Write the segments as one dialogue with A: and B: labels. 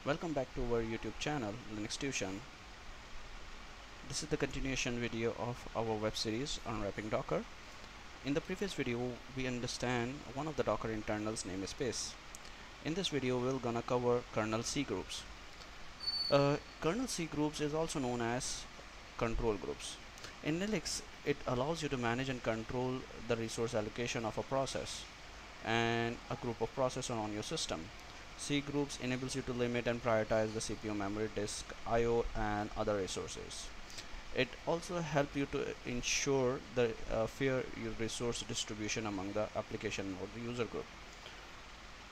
A: Welcome back to our YouTube channel, Linux Tuition. This is the continuation video of our web series, Unwrapping Docker. In the previous video, we understand one of the Docker internals namespace. In this video, we're gonna cover kernel Cgroups. Kernel Cgroups is also known as control groups. In Linux, it allows you to manage and control the resource allocation of a process and a group of processors on your system. Cgroups enables you to limit and prioritize the CPU, memory, disk, I/O, and other resources. It also helps you to ensure the fair resource distribution among the application or the user group.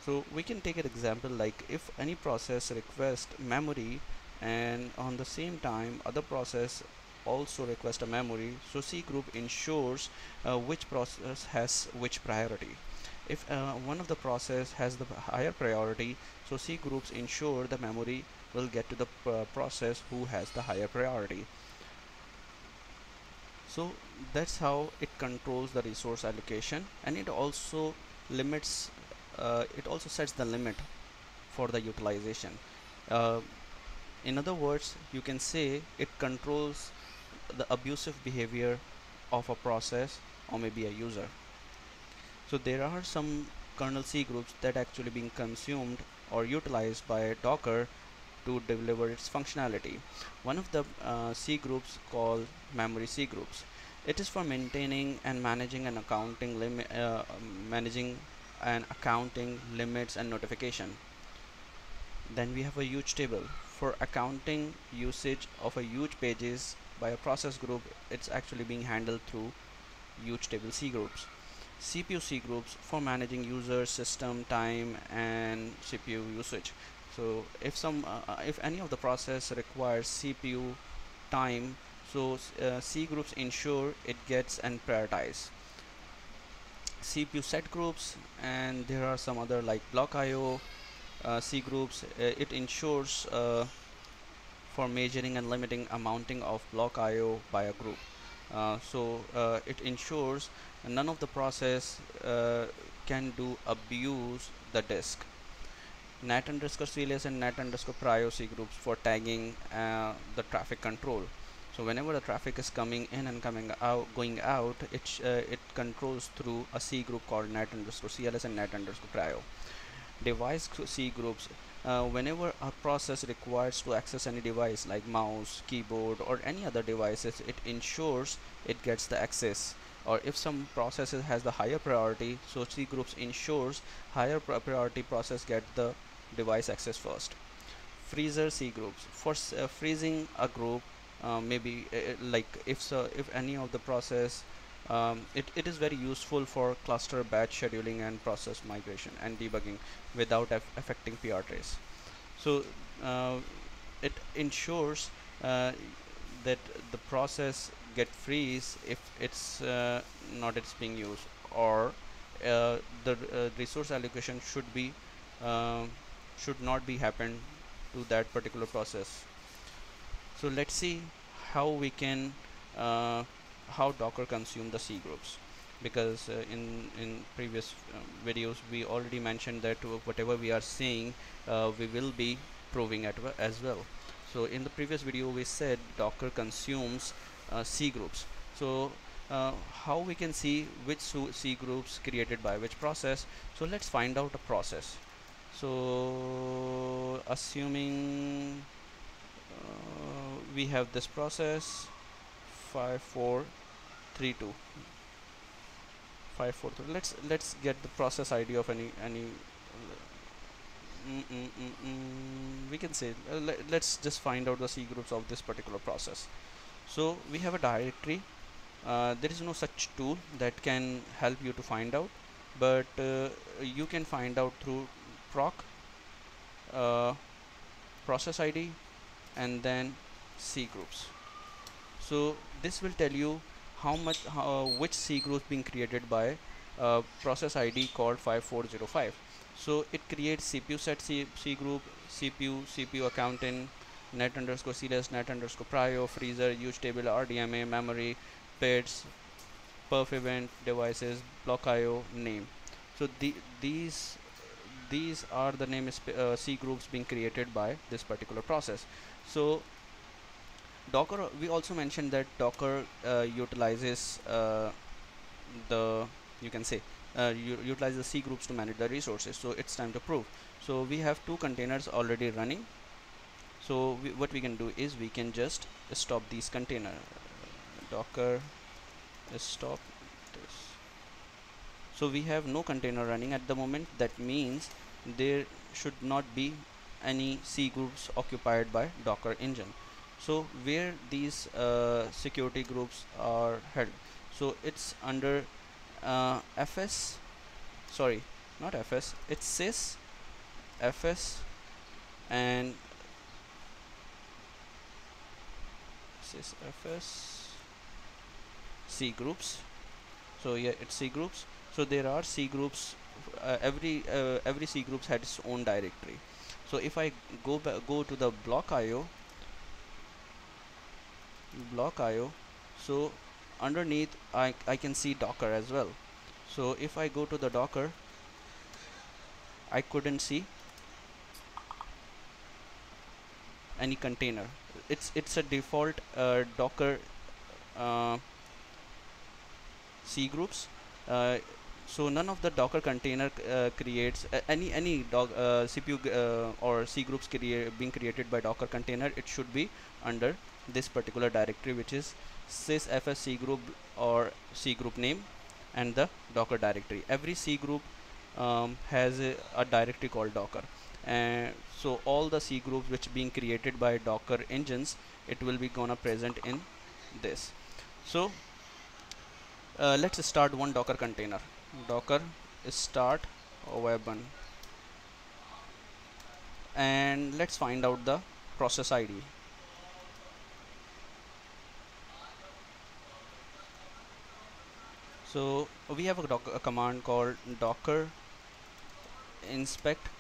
A: So we can take an example like if any process requests memory and on the same time other process also request a memory, so Cgroup ensures which process has which priority. If one of the process has the higher priority, so Cgroups ensure the memory will get to the process who has the higher priority. So that's how it controls the resource allocation, and it also limits it also sets the limit for the utilization. uh, in other words, you can say it controls the abusive behavior of a process or maybe a user. So there are some kernel Cgroups that actually being consumed or utilized by Docker to deliver its functionality. One of the Cgroups called memory Cgroups. It is for maintaining and managing an accounting managing and accounting limits and notification. Then we have a huge table for accounting usage of a huge pages by a process group. It's actually being handled through huge table Cgroups. CPU Cgroups for managing user system time and CPU usage. So if any of the process requires CPU time, so Cgroups ensure it gets and prioritize. CPU set groups, and there are some other like block IO Cgroups. It ensures for measuring and limiting amounting of block IO by a group. It ensures none of the process can do abuse the disk. Net underscore CLS and net underscore prio Cgroups for tagging the traffic control. So whenever the traffic is coming in and coming out, going out, it controls through a Cgroup called net underscore CLS and net underscore prio. Device Cgroups. Whenever a process requires to access any device like mouse, keyboard, or any other devices, it ensures it gets the access. Or if some processes has the higher priority, so Cgroups ensures higher priority process get the device access first. Freezer Cgroups for freezing a group, maybe like if any of the process, it is very useful for cluster batch scheduling and process migration and debugging without affecting PR trace. So it ensures that the process get freeze if it's not it's being used, or the resource allocation uh, should not be happen to that particular process. So let's see how we can how Docker consume the Cgroups, because in previous videos we already mentioned that whatever we are seeing we will be proving as well. So in the previous video we said Docker consumes Cgroups. So how we can see which Cgroups created by which process? So let's find out a process. So assuming we have this process 5432 543. Let's get the process ID of any we can say let's just find out the Cgroups of this particular process. So we have a directory. There is no such tool that can help you to find out, but you can find out through proc process ID and then Cgroups. So this will tell you which Cgroup being created by process ID called 5405. So it creates CPU set Cgroup, CPU accountant, net underscore CLS, net underscore prio, freezer, use table, RDMA, memory, pets, perf event, devices, block IO, name. So these these are the C groups being created by this particular process. So Docker, we also mentioned that Docker utilizes the you can say utilize the C groups to manage the resources. So it's time to prove. So we have two containers already running. So what we can do is we can just stop these container. Docker stop this. So we have no container running at the moment. That means there should not be any C groups occupied by Docker engine. So where these security groups are held, so it's under fs, sorry, not fs, it's sys fs and sys fs C groups. So yeah, it's C groups. So there are C groups. Every C groups had its own directory. So if I go to the block IO, so underneath I can see Docker as well. So if I go to the Docker, I couldn't see any container. It's a default Docker uh, C groups. Uh, so none of the Docker container creates any CPU or C groups being created by Docker container. It should be under this particular directory, which is sysfs C group or C group name and the Docker directory. Every C group has a directory called Docker, and so all the C groups which being created by Docker engines, it will be gonna present in this. So let's start one Docker container. Docker start web1, and let's find out the process ID. So we have a command called docker inspect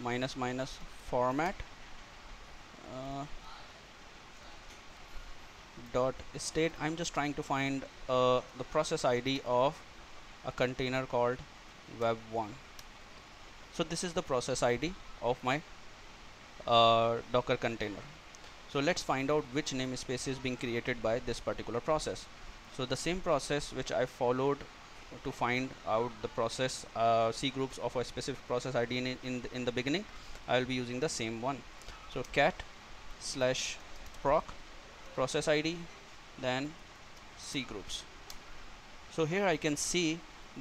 A: minus minus format dot state. I'm just trying to find the process ID of a container called web1. So this is the process ID of my Docker container. So let's find out which namespace is being created by this particular process. So the same process which I followed to find out the process C groups of a specific process ID in the beginning, I will be using the same one. So cat slash proc process ID, then C groups. So here I can see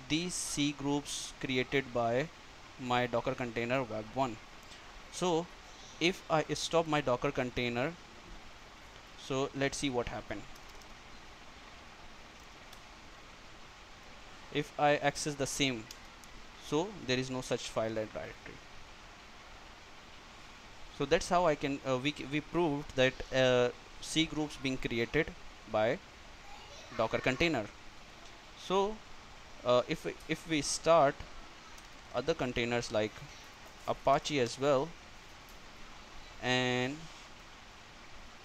A: these C groups created by my Docker container web1. So if I stop my Docker container, so let's see what happened. If I access the same, so there is no such file and directory. So that's how I can we proved that C groups being created by Docker container. So if we start other containers like Apache as well, and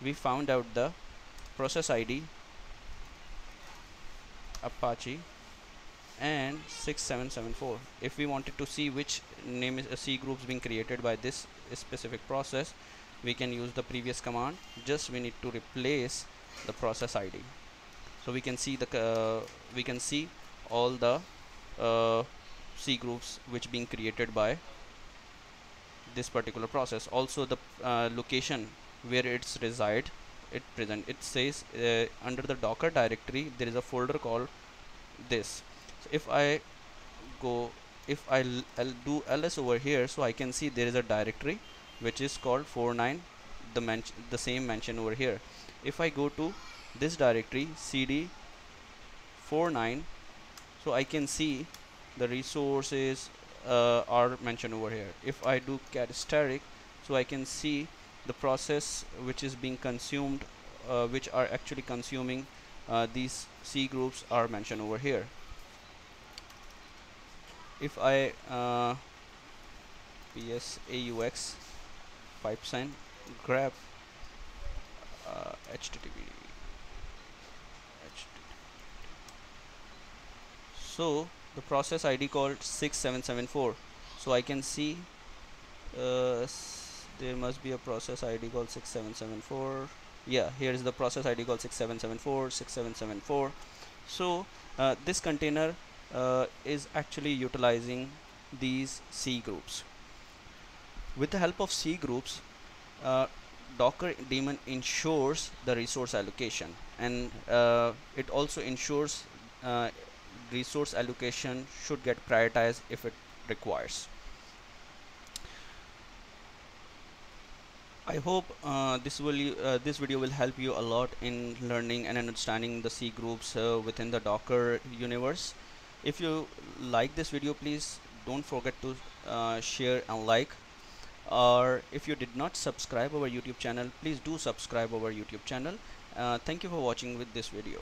A: we found out the process ID Apache and 6774. If we wanted to see which name is C groups being created by this specific process, we can use the previous command. Just we need to replace the process ID. So we can see all the C groups which being created by this particular process. Also the location where it's reside, it says under the Docker directory there is a folder called this. So if I go, if I'll do ls over here, so I can see there is a directory which is called 49, the same mention over here. If I go to this directory cd 49, so I can see the resources are mentioned over here. If I do cat static, so I can see the process which is being consumed, which are actually consuming these C groups are mentioned over here. If I psaux pipesign grab http, so the process ID called 6774, so I can see there must be a process ID called 6774. Yeah, here is the process ID called 6774. So this container is actually utilizing these C groups. With the help of C groups, uh, Docker daemon ensures the resource allocation, and it also ensures uh, resource allocation should get prioritized if it requires. I hope this video will help you a lot in learning and understanding the C groups within the Docker universe. If you like this video, please don't forget to share and like. Or if you did not subscribe our YouTube channel, please do subscribe our YouTube channel. Thank you for watching with this video.